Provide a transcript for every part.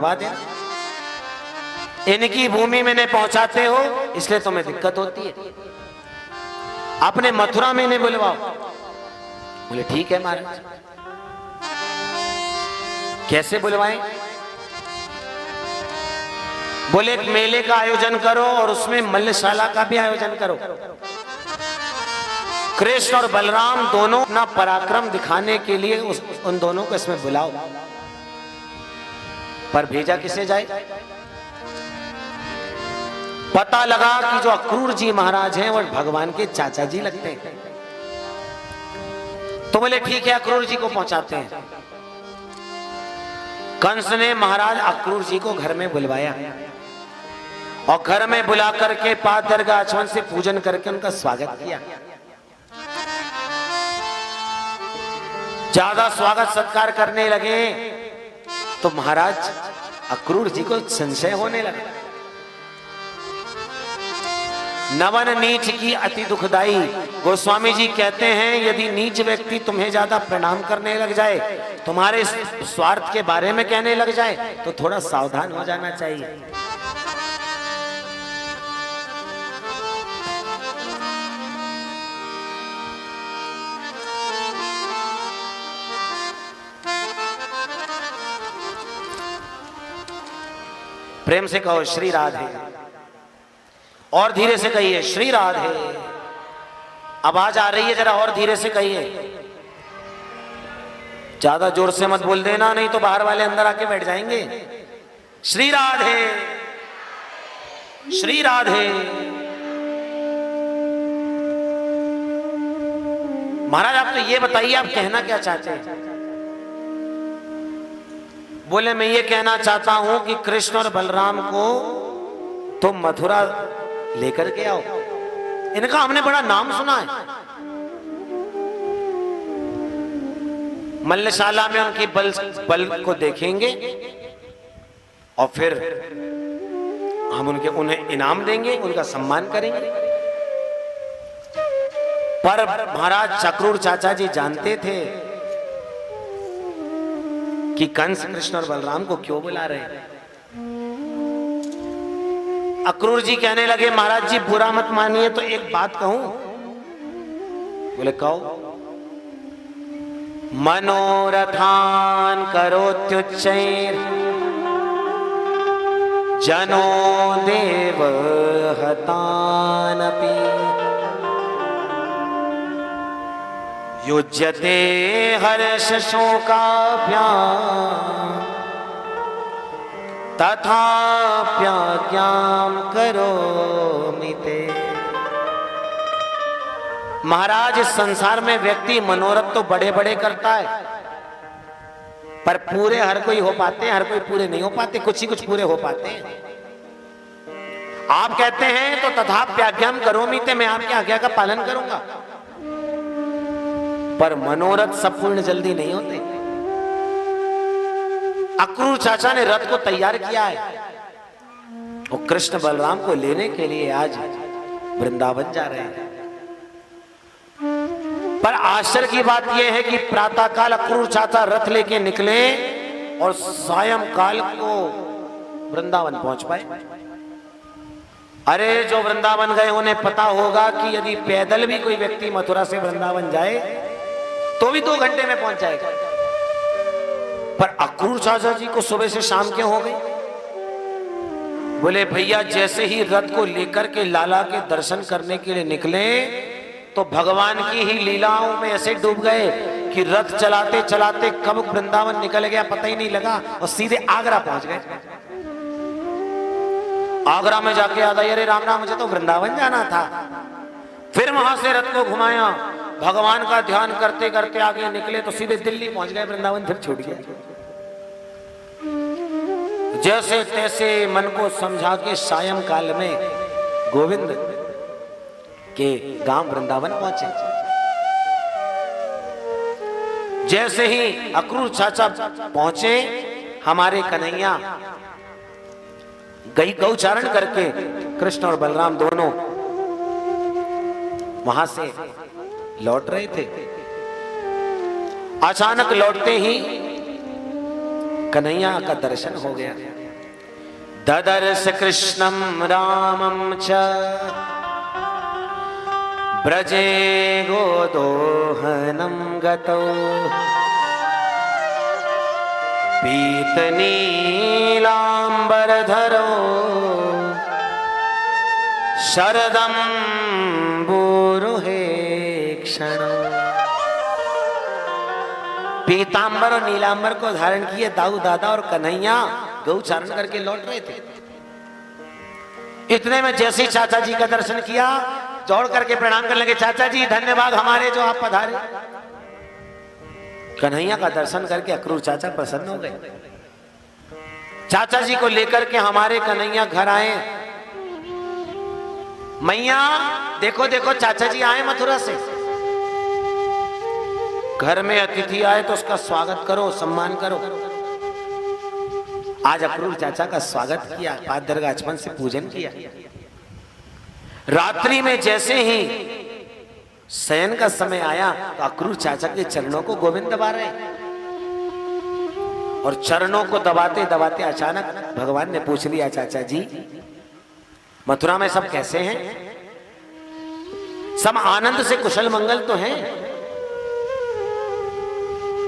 बात है, इनकी भूमि में नहीं पहुंचाते हो इसलिए तुम्हें दिक्कत होती है। अपने मथुरा में इन्हें बुलवाओ। बोले ठीक है महाराज। कैसे बुलवाएं? बोले एक मेले का आयोजन करो और उसमें मल्लशाला का भी आयोजन करो। कृष्ण और बलराम दोनों अपना पराक्रम दिखाने के लिए उन दोनों को इसमें बुलाओ। पर भेजा किसे जाए? पता लगा कि जो अक्रूर जी महाराज हैं वो भगवान के चाचा जी लगते हैं। तो बोले ठीक है अक्रूर जी को पहुंचाते हैं। कंस ने महाराज अक्रूर जी को घर में बुलवाया और घर में बुला करके पादर्घ आचमन से पूजन करके उनका स्वागत किया। ज्यादा स्वागत सत्कार करने लगे तो महाराज अक्रूर जी को संशय होने लगा। नवन नीच की अति दुखदाई। गोस्वामी जी कहते हैं यदि नीच व्यक्ति तुम्हें ज्यादा प्रणाम करने लग जाए, तुम्हारे स्वार्थ के बारे में कहने लग जाए, तो थोड़ा सावधान हो जाना चाहिए। प्रेम से कहो श्री राधे। और धीरे से कहिए श्री राधे। आवाज आ रही है, जरा और धीरे से कहिए। ज्यादा जोर से मत बोल देना, नहीं तो बाहर वाले अंदर आके बैठ जाएंगे। श्री राधे, श्री राधे। महाराज आप तो ये बताइए आप कहना क्या चाहते हैं? बोले मैं ये कहना चाहता हूं कि कृष्ण और बलराम को तुम मथुरा लेकर के आओ। इनका हमने बड़ा नाम सुना है। मल्लशाला में उनकी बल को देखेंगे और फिर हम उन्हें इनाम देंगे, उनका सम्मान करेंगे। पर महाराज अक्रूर चाचा जी जानते थे कि कंस कृष्ण और बलराम को क्यों बुला रहे हैं। अक्रूर जी कहने लगे महाराज जी बुरा मत मानिए तो एक बात कहूं? बोले कहो। मनोरथान करोत्युच्चैर जनो देव हतानपि युज्यते हर्ष शोकाभ्याम तथाप्याज्ञां करोमि ते। महाराज इस संसार में व्यक्ति मनोरथ तो बड़े बड़े करता है, पर पूरे हर कोई हो पाते हैं, हर कोई पूरे नहीं हो पाते, कुछ ही कुछ पूरे हो पाते हैं। आप कहते हैं तो तथाप्याज्ञां करोमि ते, मैं आपकी आज्ञा का पालन करूंगा, पर मनोरथ सब पूर्ण जल्दी नहीं होते। अक्रूर चाचा ने रथ को तैयार किया है और कृष्ण बलराम को लेने के लिए आज वृंदावन जा रहे हैं। पर आश्चर्य की बात यह है कि प्रातः काल अक्रूर चाचा रथ लेके निकले और सायं काल को वृंदावन पहुंच पाए। अरे जो वृंदावन गए उन्हें पता होगा कि यदि पैदल भी कोई व्यक्ति मथुरा से वृंदावन जाए तो भी 2 घंटे में पहुंच जाएगा। पर अक्रूर चाचा जी को सुबह से शाम क्यों हो गई? बोले भैया जैसे ही रथ को लेकर के लाला के दर्शन करने के लिए निकले तो भगवान की ही लीलाओं में ऐसे डूब गए कि रथ चलाते चलाते कब वृंदावन निकल गया पता ही नहीं लगा और सीधे आगरा पहुंच गए। आगरा में जाके याद आई अरे राम राम मुझे तो वृंदावन जाना था। फिर वहां से रथ को घुमाया, भगवान का ध्यान करते करते आगे निकले तो सीधे दिल्ली पहुंच गए, वृंदावन फिर छूट गया। जैसे तैसे मन को समझा के सायं काल में गोविंद के गांव वृंदावन पहुंचे। जैसे ही अक्रूर चाचा पहुंचे हमारे कन्हैया गौचारण करके कृष्ण और बलराम दोनों वहां से लौट रहे थे। अचानक लौटते ही कन्हैया का दर्शन हो गया। ददर्श कृष्णं रामं च ब्रजे गोदोहनं गतौ पीतनीलाम्बरधरो शरदं बुरुहे क्षणौ। पीतांबर और नीलांबर को धारण किए दाऊ दादा और कन्हैया गौचारण करके लौट रहे थे। इतने में जैसे चाचा जी का दर्शन किया, दौड़ करके प्रणाम करने लगे, चाचा जी धन्यवाद हमारे जो आप पधारे। कन्हैया का दर्शन करके अक्रूर चाचा प्रसन्न हो गए। चाचा जी को लेकर के हमारे कन्हैया घर आए। मैया देखो देखो चाचा जी आए मथुरा से। घर में अतिथि आए तो उसका स्वागत करो, सम्मान करो। आज अक्रूर चाचा का स्वागत किया, पाद दरगाह से पूजन किया। रात्रि में जैसे ही शयन का समय आया तो अक्रूर चाचा के चरणों को गोविंद दबा रहे। और चरणों को दबाते दबाते अचानक भगवान ने पूछ लिया, चाचा जी मथुरा में सब कैसे हैं? सब आनंद से कुशल मंगल तो हैं?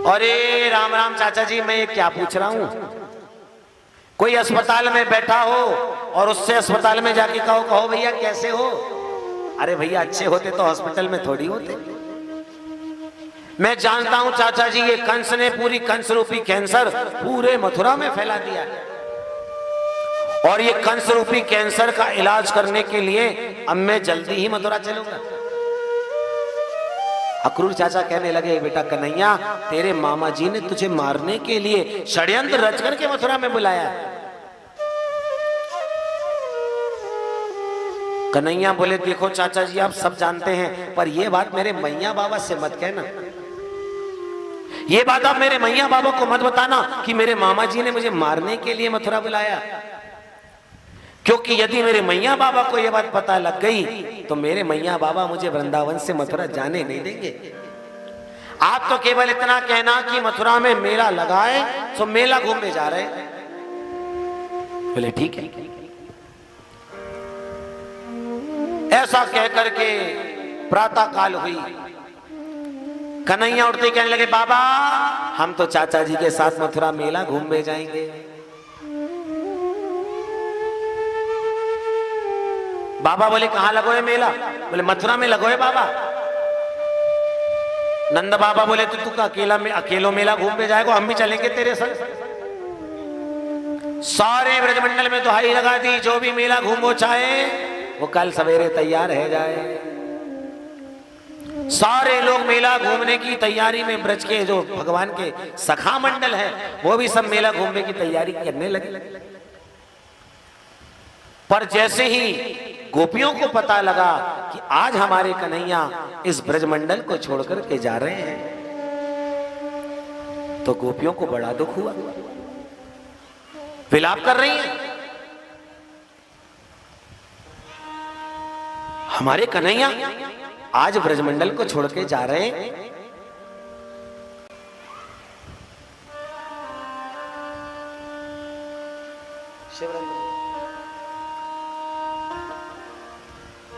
अरे राम राम चाचा जी, मैं क्या पूछ रहा हूं? कोई अस्पताल में बैठा हो और उससे अस्पताल में जाके कहो भैया कैसे हो? अरे भैया अच्छे होते तो हॉस्पिटल में थोड़ी होते। मैं जानता हूं चाचा जी, ये कंस ने पूरी कंस रूपी कैंसर पूरे मथुरा में फैला दिया है। और ये कंस रूपी कैंसर का इलाज करने के लिए अब मैं जल्दी ही मथुरा चलूंगा। अक्रूर चाचा कहने लगे, बेटा कन्हैया, तेरे मामा जी ने तुझे मारने के लिए षड्यंत्र रच करके मथुरा में बुलाया है। कन्हैया बोले, देखो चाचा जी आप सब जानते हैं, पर यह बात मेरे मैया बाबा से मत कहना। ये बात आप मेरे मैया बाबा को मत बताना कि मेरे मामा जी ने मुझे मारने के लिए मथुरा बुलाया। क्योंकि यदि मेरे मैया बाबा को यह बात पता लग गई तो मेरे मैया बाबा मुझे वृंदावन से मथुरा जाने नहीं देंगे। आप तो केवल इतना कहना कि मथुरा में मेला लगा है, तो मेला घूमने जा रहे। बोले ठीक है। ऐसा कहकर के प्रातः काल हुई। कन्हैया उठते कहने लगे, बाबा हम तो चाचा जी के साथ मथुरा मेला घूमने जाएंगे। बाबा बोले, कहां लगो है मेला? बोले मथुरा में लगो है बाबा। नंद बाबा बोले, तू अकेलो मेला घूमने जाएगा, हम भी चलेंगे तेरे संग। सारे ब्रजमंडल में दुहाई लगा दी, जो भी मेला घूमो चाहे वो कल सवेरे तैयार है जाए। सारे लोग मेला घूमने की तैयारी में, ब्रज के जो भगवान के सखा मंडल है वो भी सब मेला घूमने की तैयारी करने लगे। पर जैसे ही गोपियों को पता लगा कि आज हमारे कन्हैया इस ब्रजमंडल को छोड़कर के जा रहे हैं, तो गोपियों को बड़ा दुख हुआ। विलाप कर रही हैं, हमारे कन्हैया आज ब्रजमंडल को छोड़ के जा रहे हैं।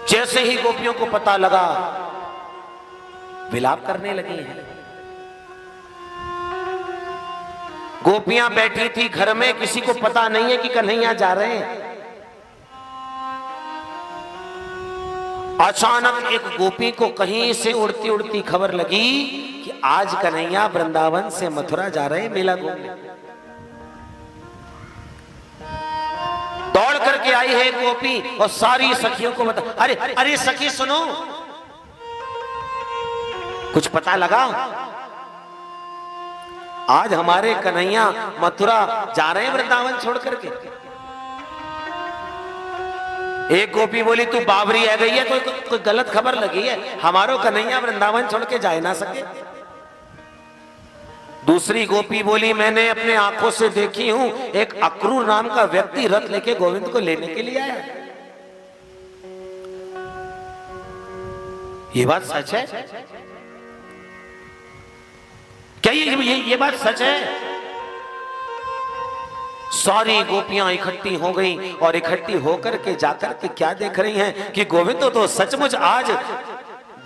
जैसे ही गोपियों को पता लगा, विलाप करने लगी हैं। गोपियां बैठी थी घर में, किसी को पता नहीं है कि कन्हैया जा रहे हैं। अचानक एक गोपी को कहीं से उड़ती उड़ती खबर लगी कि आज कन्हैया वृंदावन से मथुरा जा रहे हैं मेला घूमने। दौड़ करके आई है गोपी और सारी सखियों को बता, अरे अरे सखी सुनो, कुछ पता लगा? आज हमारे कन्हैया मथुरा जा रहे हैं वृंदावन छोड़ करके। एक गोपी बोली, तू बाबरी आ गई है, कोई गलत खबर लगी है, हमारो कन्हैया वृंदावन छोड़ के जा ना सके। दूसरी गोपी बोली, मैंने अपने आंखों से देखी हूं, एक अक्रूर नाम का व्यक्ति रथ लेके गोविंद को लेने के लिए आया। ये बात सच है? क्या ये बात सच है? सारी गोपियां इकट्ठी हो गई और इकट्ठी होकर के जाकर के क्या देख रही हैं कि गोविंद तो सचमुच आज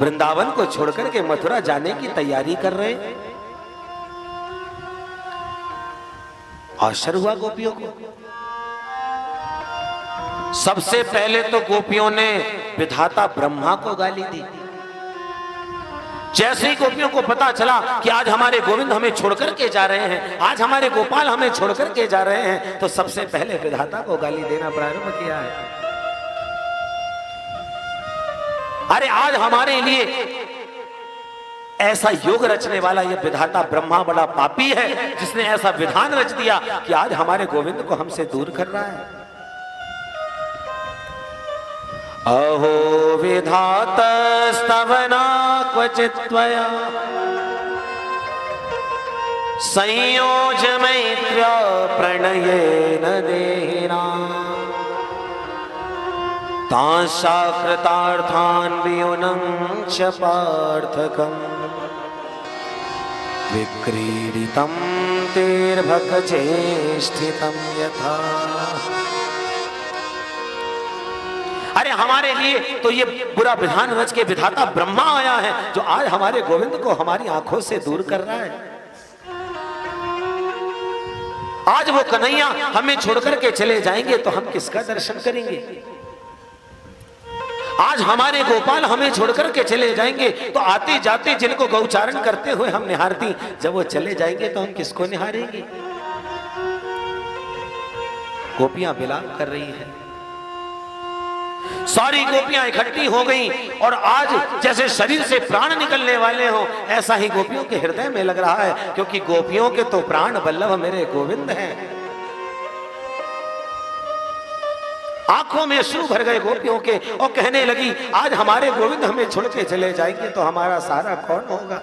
वृंदावन को छोड़कर के मथुरा जाने की तैयारी कर रहे हैं। आश्चर्य हुआ गोपियों को। सबसे पहले तो गोपियों ने विधाता ब्रह्मा को गाली दी। जैसे ही गोपियों को पता चला कि आज हमारे गोविंद हमें छोड़कर के जा रहे हैं, आज हमारे गोपाल हमें छोड़कर के जा रहे हैं, तो सबसे पहले विधाता को गाली देना प्रारंभ किया है। अरे आज हमारे लिए ऐसा योग रचने वाला यह विधाता ब्रह्मा बड़ा पापी है, जिसने ऐसा विधान रच दिया कि आज हमारे गोविंद को हमसे दूर कर रहा है। अहो विधातस्तवना क्वचित् त्वया संयोज मैत्र्या प्रणयेन देहिना तांसा कृतार्थान् वियुनं च पार्थकम् विक्रीडितं तेर्भकचेष्टितं यथा। अरे हमारे लिए तो ये बुरा विधान रच के विधाता ब्रह्मा आया है, जो आज हमारे गोविंद को हमारी आंखों से दूर कर रहा है। आज वो कन्हैया हमें छोड़कर के चले जाएंगे तो हम किसका दर्शन करेंगे? आज हमारे गोपाल हमें छोड़कर के चले जाएंगे तो आते जाते जिनको गौचारण करते हुए हम निहारती, जब वो चले जाएंगे तो हम किसको निहारेंगे? गोपियां विलाप कर रही हैं। सारी गोपियां इकट्ठी हो गई और आज जैसे शरीर से प्राण निकलने वाले हो, ऐसा ही गोपियों के हृदय में लग रहा है, क्योंकि गोपियों के तो प्राण वल्लभ मेरे गोविंद हैं। आंखों में अश्रु भर गए गोपियों के और कहने लगी, आज हमारे गोविंद हमें छोड़ के चले जाएंगे तो हमारा सहारा कौन होगा?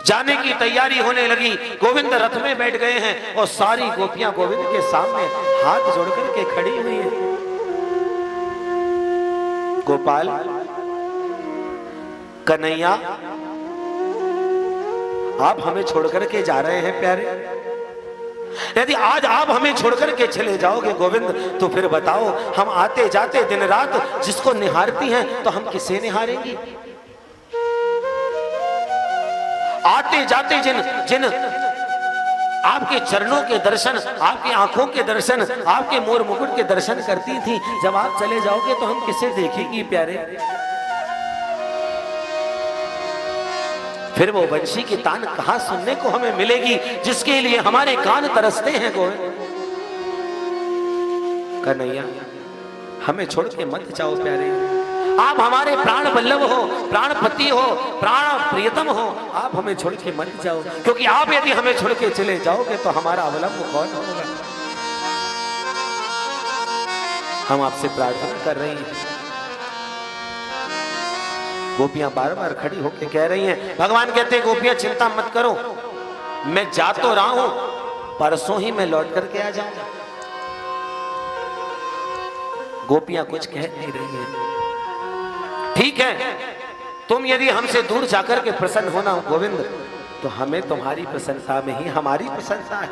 जाने की तैयारी होने लगी। गोविंद रथ में बैठ गए हैं और सारी गोपियां गोविंद के सामने हाथ जोड़कर के खड़ी हुई हैं। गोपाल, कन्हैया, आप हमें छोड़कर के जा रहे हैं प्यारे। यदि आज आप हमें छोड़कर के चले जाओगे गोविंद, तो फिर बताओ, हम आते जाते दिन रात जिसको निहारती हैं तो हम किसे निहारेंगी? आते जाते जिन जिन आपके चरणों के दर्शन, आपकी आंखों के दर्शन, आपके मोर मुकुट के दर्शन करती थी, जब आप चले जाओगे तो हम किसे देखेंगी प्यारे? फिर वो बंशी की तान कहां सुनने को हमें मिलेगी, जिसके लिए हमारे कान तरसते हैं गोविंद। कन्हैया, हमें छोड़ के मत जाओ प्यारे। आप हमारे प्राण वल्लभ हो, प्राणपति हो, प्राण प्रियतम हो, आप हमें छोड़ के मत जाओ, क्योंकि आप यदि हमें छोड़ के चले जाओगे तो हमारा अवलंब कौन होगा? हम आपसे प्रार्थना कर रही हैं। गोपियां बार बार खड़ी होकर कह रही हैं। भगवान कहते हैं, गोपियां चिंता मत करो, मैं जा तो रहा हूं, परसों ही मैं लौट करके आ जाऊंगा। गोपियां कुछ कह नहीं रही हैं। ठीक है, तुम यदि हमसे दूर जाकर के प्रसन्न होना हो गोविंद, तो हमें तुम्हारी प्रशंसा में ही हमारी प्रशंसा है।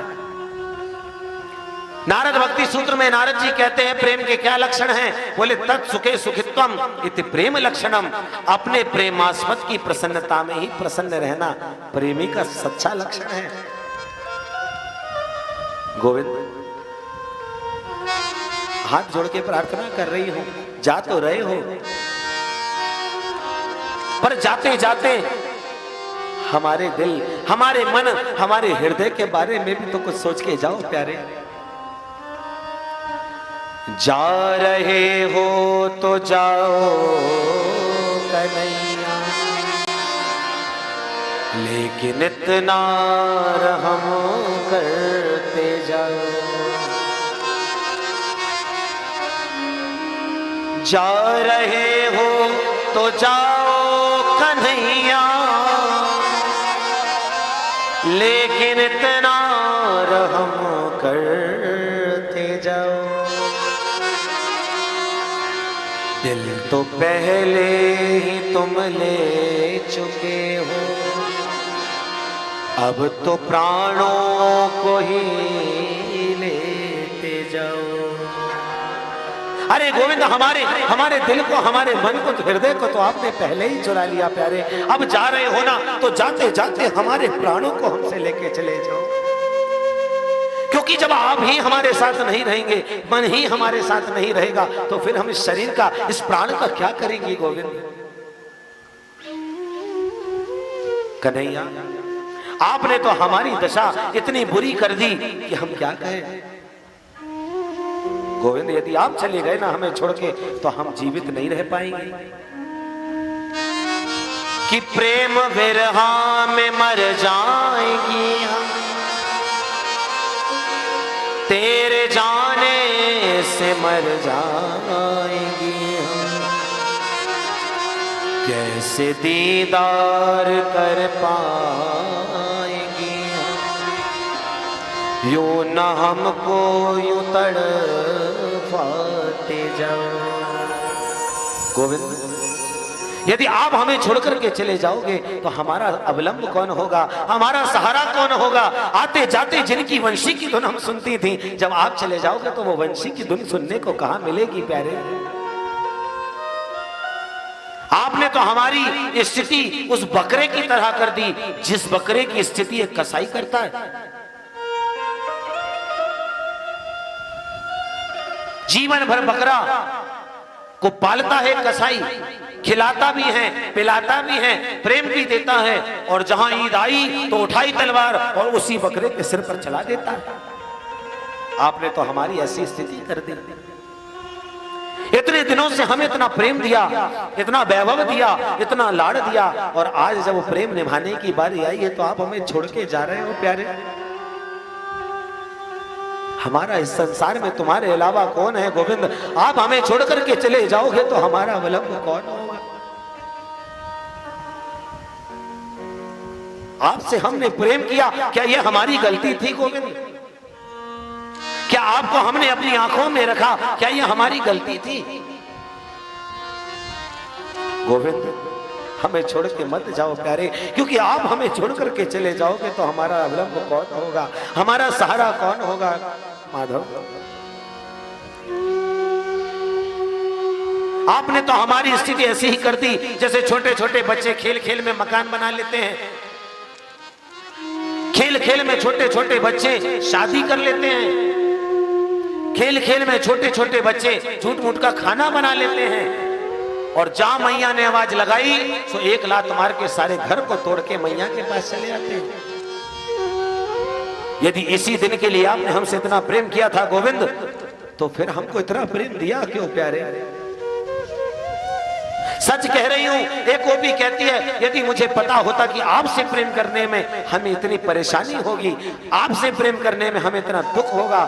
नारद भक्ति सूत्र में नारद जी कहते हैं, प्रेम के क्या लक्षण हैं? बोले, तत्सुखे सुखित्वम इति प्रेम लक्षणम। अपने प्रेमास्पद की प्रसन्नता में ही प्रसन्न रहना प्रेमी का सच्चा लक्षण है। गोविंद, हाथ जोड़ के प्रार्थना कर रही हो, जा तो रहे हो, पर जाते जाते हमारे दिल, हमारे मन, हमारे हृदय के बारे में भी तो कुछ सोच के जाओ प्यारे। जा रहे हो तो जाओ कन्हैया, लेकिन इतना रहम करते जाओ। जा रहे हो तो जाओ कन्हैया, लेकिन इतना रहम करते जाओ। दिल तो पहले ही तुम ले चुके हो, अब तो प्राणों को ही लेते जाओ। अरे गोविंद, हमारे दिल को, हमारे मन को, हृदय को तो आपने पहले ही चुरा लिया प्यारे। अब जा रहे हो ना, तो जाते जाते हमारे प्राणों को हमसे लेके चले जाओ। क्योंकि जब आप ही हमारे साथ नहीं रहेंगे, मन ही हमारे साथ नहीं रहेगा, तो फिर हम इस शरीर का, इस प्राण का क्या करेंगे गोविंद? कन्हैया, आपने तो हमारी दशा इतनी बुरी कर दी कि हम क्या कहें। गोविंद, यदि आप चले गए ना हमें छोड़ के, तो हम जीवित नहीं रह पाएंगे। कि प्रेम विरहा में मर जाएंगी हम, तेरे जाने से मर जाएंगी हम। कैसे दीदार कर पाएंगी हम, यूं न हमको यूं तड़पाते जाओ। गोविंद, यदि आप हमें छोड़ करके चले जाओगे तो हमारा अवलंब कौन होगा, हमारा सहारा कौन होगा? आते जाते जिनकी वंशी की धुन हम सुनती थी, जब आप चले जाओगे तो वो वंशी की धुन सुनने को कहां मिलेगी प्यारे? आपने तो हमारी स्थिति उस बकरे की तरह कर दी, जिस बकरे की स्थिति एक कसाई करता है। जीवन भर बकरा को पालता है कसाई, खिलाता भी है, पिलाता भी है, प्रेम भी देता है, और जहां ईद आई तो उठाई तलवार और उसी बकरे के सिर पर चला देता है। आपने तो हमारी ऐसी स्थिति कर दी। इतने दिनों से हमें इतना प्रेम दिया, इतना वैभव दिया, इतना लाड़ दिया, और आज जब वो प्रेम निभाने की बारी आई है तो आप हमें छोड़ के जा रहे हो प्यारे। हमारा इस संसार में तुम्हारे अलावा कौन है गोविंद? आप हमें छोड़ करके चले जाओगे तो हमारा अवलंब कौन होगा? आपसे हमने प्रेम किया, क्या यह हमारी गलती थी गोविंद? क्या आपको हमने अपनी आंखों में रखा, क्या यह हमारी गलती थी? गोविंद, हमें छोड़ के मत जाओ प्यारे, क्योंकि आप हमें छोड़ करके चले जाओगे तो हमारा अवलंब कौन होगा, हमारा सहारा कौन होगा? माधव, आपने तो हमारी स्थिति ऐसी ही कर दी जैसे छोटे छोटे बच्चे खेल खेल में मकान बना लेते हैं, खेल खेल में छोटे छोटे बच्चे शादी कर लेते हैं, खेल खेल में छोटे छोटे बच्चे झूठ मूठ का खाना बना लेते हैं, और जहां मैया ने आवाज लगाई तो एक लात मार के सारे घर को तोड़ के मैया के पास चले आते हैं। यदि इसी दिन के लिए आपने हमसे इतना प्रेम किया था गोविंद, तो फिर हमको इतना प्रेम दिया क्यों प्यारे? सच कह रही हूं, एक गोपी कहती है, यदि मुझे पता होता कि आपसे प्रेम करने में हमें इतनी परेशानी होगी, आपसे प्रेम करने में हमें इतना दुख होगा,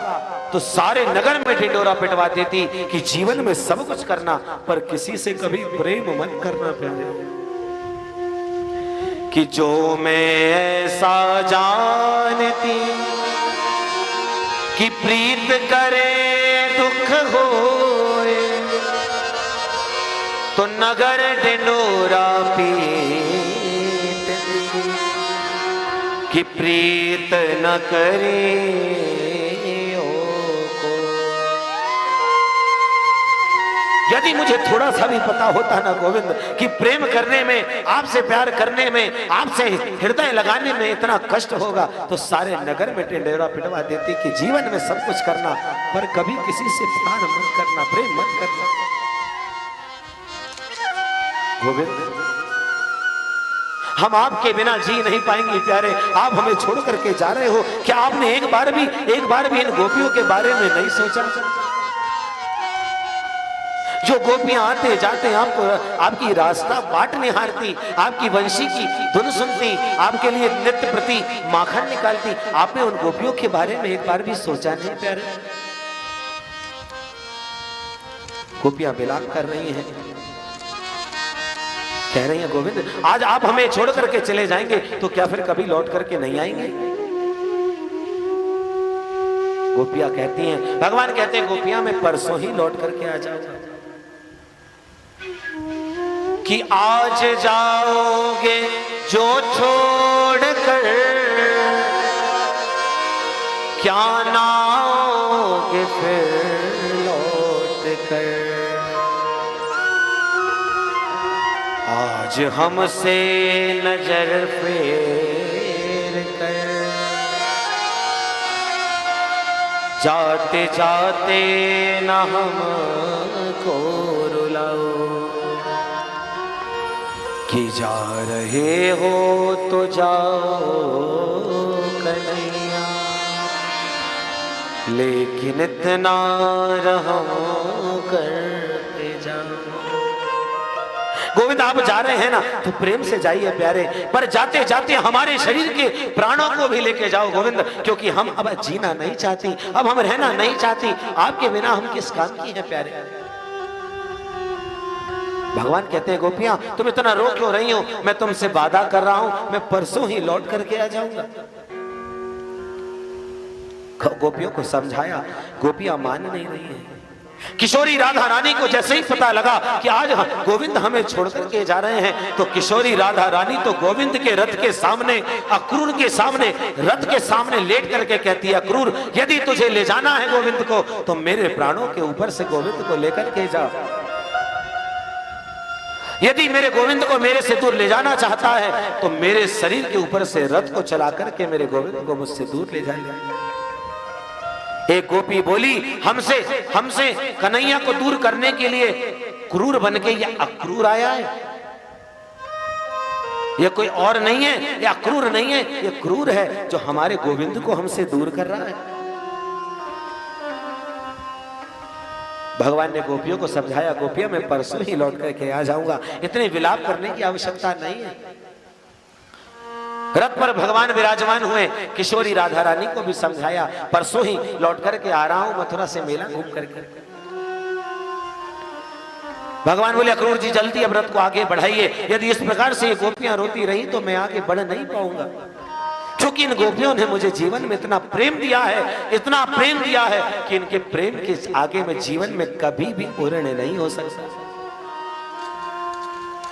तो सारे नगर में ढिंडोरा पिटवा देती कि जीवन में सब कुछ करना पर किसी से कभी प्रेम मत करना प्यारे। कि जो मैं ऐसा जानती कि प्रीत करे दुख होए, तो नगर ढिंडोरा पीट कि प्रीत न करे यदि मुझे थोड़ा सा भी पता होता ना गोविंद कि प्रेम करने में, आपसे प्यार करने में, आपसे हृदय लगाने में इतना कष्ट होगा, तो सारे नगर में ढिंडोरा पिटवा देती कि जीवन में सब कुछ करना पर कभी किसी से प्यार मत करना, प्रेम मत करना। गोविंद, हम आपके बिना जी नहीं पाएंगे प्यारे। आप हमें छोड़ करके जा रहे हो, क्या आपने एक बार भी इन गोपियों के बारे में नहीं सोचा? जो गोपियां आते जाते आपको, आपकी रास्ता बाट निहारती, आपकी वंशी की धुन सुनती, आपके लिए नित्य प्रति माखन निकालती, आपने उन गोपियों के बारे में एक बार भी सोचा नहीं प्यारे? गोपियां विलाप कर रही हैं, कह रही हैं गोविंद, आज आप हमें छोड़ करके चले जाएंगे तो क्या फिर कभी लौट करके नहीं आएंगे? गोपियां कहती हैं, भगवान कहते हैं गोपियां मैं परसों ही लौट करके आ जाऊंगा। कि आज जाओगे जो छोड़ कर क्या नाओगे फिर लौट कर। आज हमसे नजर फेर कर जाते जाते न हमको रुलाओ, कि जा रहे हो तो जाओ कन्हैया, लेकिन इतना रहम करते जाओ। गोविंद आप जा रहे हैं ना तो प्रेम से जाइए प्यारे, पर जाते जाते हमारे शरीर के प्राणों को भी लेके जाओ गोविंद, क्योंकि हम अब जीना नहीं चाहती, अब हम रहना नहीं चाहती, आपके बिना हम किस काम की हैं प्यारे। भगवान कहते हैं गोपियां तुम इतना रो क्यों रही हो, मैं तुमसे वादा कर रहा हूं मैं परसों ही लौट करके आ जाऊंगा। गोपियों को समझाया, गोपियां मान नहीं रही हैं। किशोरी राधा रानी को जैसे ही पता लगा कि आज गोविंद हमें छोड़ करके जा रहे हैं, तो किशोरी राधा रानी तो गोविंद के रथ के सामने, अक्रूर के सामने, रथ के सामने लेट करके कहती है, अक्रूर यदि तुझे ले जाना है गोविंद को तो मेरे प्राणों के ऊपर से गोविंद को लेकर के जा। यदि मेरे गोविंद को मेरे से दूर ले जाना चाहता है तो मेरे शरीर के ऊपर से रथ को चला करके मेरे गोविंद को मुझसे दूर ले जाएगा। एक गोपी बोली, हमसे कन्हैया को दूर करने के लिए क्रूर बन के ये अक्रूर आया है, ये कोई और नहीं है, ये अक्रूर नहीं है, ये क्रूर है जो हमारे गोविंद को हमसे दूर कर रहा है। भगवान ने गोपियों को समझाया, गोपियों मैं परसों ही लौट करके आ जाऊंगा, इतने विलाप करने की आवश्यकता नहीं है। रथ पर भगवान विराजमान हुए, किशोरी राधा रानी को भी समझाया, परसों ही लौट करके आ रहा हूं मथुरा से मेला घूम करके। भगवान बोले अक्रूर जी जल्दी अब रथ को आगे बढ़ाइए, यदि इस प्रकार से ये गोपियां रोती रही तो मैं आगे बढ़ नहीं पाऊंगा, क्योंकि इन गोपियों ने मुझे जीवन में इतना प्रेम दिया है, इतना प्रेम दिया है कि इनके प्रेम के आगे में जीवन में कभी भी पूर्ण नहीं हो सकता।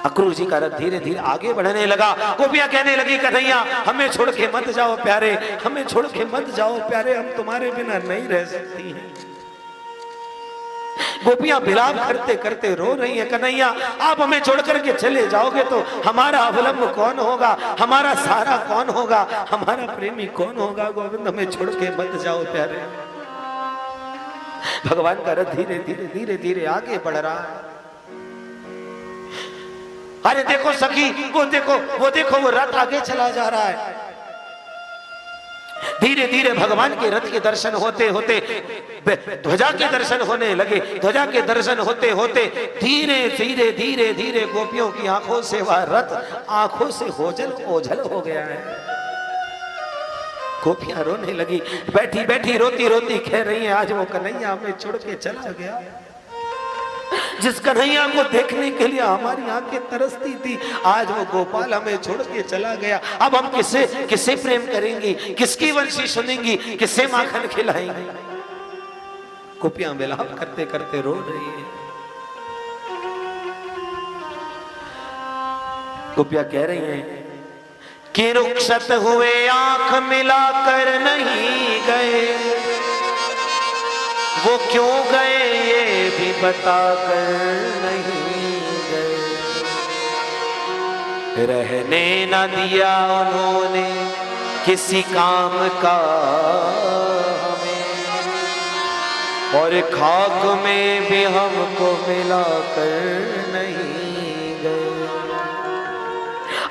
अक्रूर जी का रथ धीरे धीरे आगे बढ़ने लगा। गोपियां कहने लगी, कन्हैया हमें छोड़ के मत जाओ प्यारे, हमें छोड़ के मत जाओ प्यारे, हम तुम्हारे बिना नहीं रह सकती हैं। गोपियां विलाप करते करते रो रही हैं, कन्हैया आप हमें छोड़ करके चले जाओगे तो हमारा अवलंब कौन होगा, हमारा सहारा कौन होगा, हमारा प्रेमी कौन होगा, गोविंद हमें छोड़ के मत जाओ प्यारे। भगवान का रथ धीरे धीरे धीरे धीरे आगे बढ़ रहा है। अरे देखो सखी, वो देखो वो रथ आगे चला जा रहा है। धीरे धीरे भगवान के रथ के दर्शन होते होते ध्वजा के दर्शन होने लगे। ध्वजा के दर्शन होते होते धीरे धीरे धीरे धीरे गोपियों की आंखों से वह रथ आंखों से ओझल ओझल हो गया है। गोपियां रोने लगी, बैठी बैठी रोती रोती कह रही हैं, आज वो कन्हैया हमें छोड़ के चला गया, जिस कन्हैया को देखने के लिए हमारी आंखें तरसती थी, आज वो गोपाल हमें छोड़ के चला गया। अब हम किससे प्रेम करेंगी, किसकी वंशी सुनेंगी, किससे माखन खिलाएंगी। गोपियां विलाप करते करते रो रही है। गोपियां कह रही हैं कि रुक्षत हुए आंख मिलाकर नहीं गए, वो क्यों गए ये भी बताकर नहीं गए, रहने न दिया उन्होंने किसी काम का हमें, और खाक में भी हमको मिलाकर नहीं गए।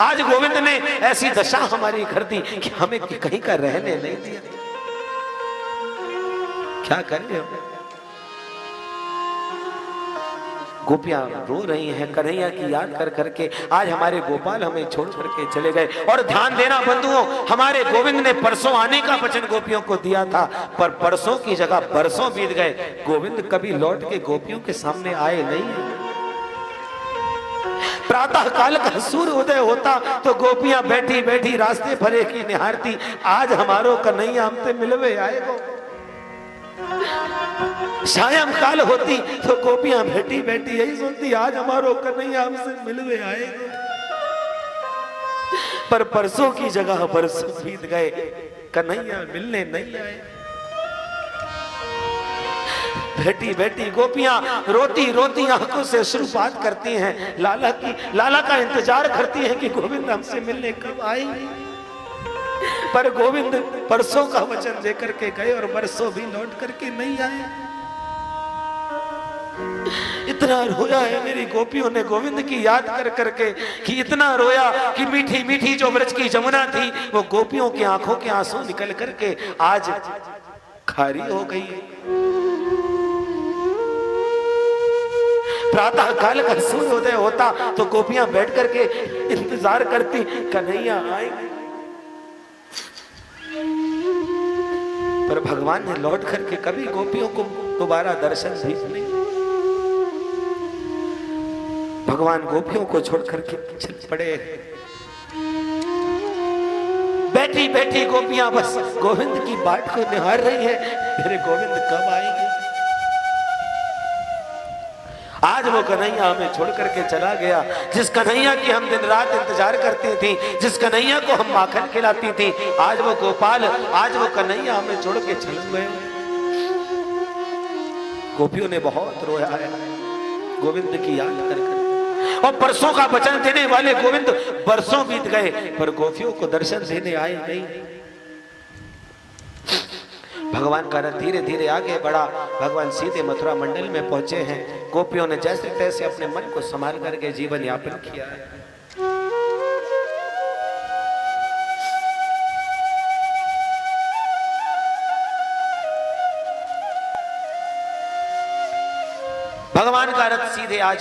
आज गोविंद ने ऐसी दशा हमारी कर दी कि हमें कहीं का रहने नहीं दिया। क्या करें हम? गोपियां रो रही हैं कन्हैया की याद कर करके, आज हमारे गोपाल हमें छोड़ करके चले गए। और ध्यान देना बंधुओं, हमारे गोविंद ने परसों आने का वचन गोपियों को दिया था, पर परसों की जगह बरसों बीत गए, गोविंद कभी लौट के गोपियों के सामने आए नहीं। प्रातः काल का सूर्य उदय होता तो गोपियां बैठी बैठी रास्ते भरे की निहारती, आज हमारो कन्हैया हमसे मिलवे आएगो। सायं काल होती तो गोपियां बैठी बैठी यही सुनती, आज हमारो कन्हैया हमसे मिलवे आएगा। पर परसों की जगह बरसों बीत गए, कन्हैया मिलने नहीं आए। बैठी बैठी गोपियां रोती रोती आंखों से अश्रुपात करती हैं, लाला का इंतजार करती हैं कि गोविंद हमसे मिलने कब आएंगे। पर गोविंद परसों का वचन देकर के गए और बरसों भी लौट करके नहीं आए। इतना रोया है मेरी गोपियों ने गोविंद की याद कर करके कि इतना रोया कि मीठी मीठी जो ब्रज की जमुना थी वो गोपियों की आंखों के आंसू निकल करके आज खारी हो गई है। प्रातः काल का सूर्योदय होता तो गोपियां बैठ करके इंतजार करती कन्हैया आएंगे, पर भगवान ने लौट करके कभी गोपियों को दोबारा दर्शन भी नहीं। भगवान गोपियों को छोड़ करके चल पड़े। बैठी बैठी गोपियां बस गोविंद की बाट को निहार रही है, मेरे गोविंद कब आएंगे। आज वो कन्हैया हमें छोड़ करके चला गया, जिस कन्हैया की हम दिन रात इंतजार करती थी, जिस कन्हैया को हम माखन खिलाती थी, आज वो गोपाल, आज वो कन्हैया हमें छोड़ के चल गए। गोपियों ने बहुत रोया है गोविंद की याद कर कर, और परसों का वचन देने वाले गोविंद बरसों बीत गए पर गोपियों को दर्शन देने आए नहीं। भगवान का रथ धीरे धीरे आगे बढ़ा, भगवान सीधे मथुरा मंडल में पहुंचे हैं। गोपियों ने जैसे तैसे अपने मन को संभाल करके जीवन यापन किया है। भगवान का रथ सीधे आज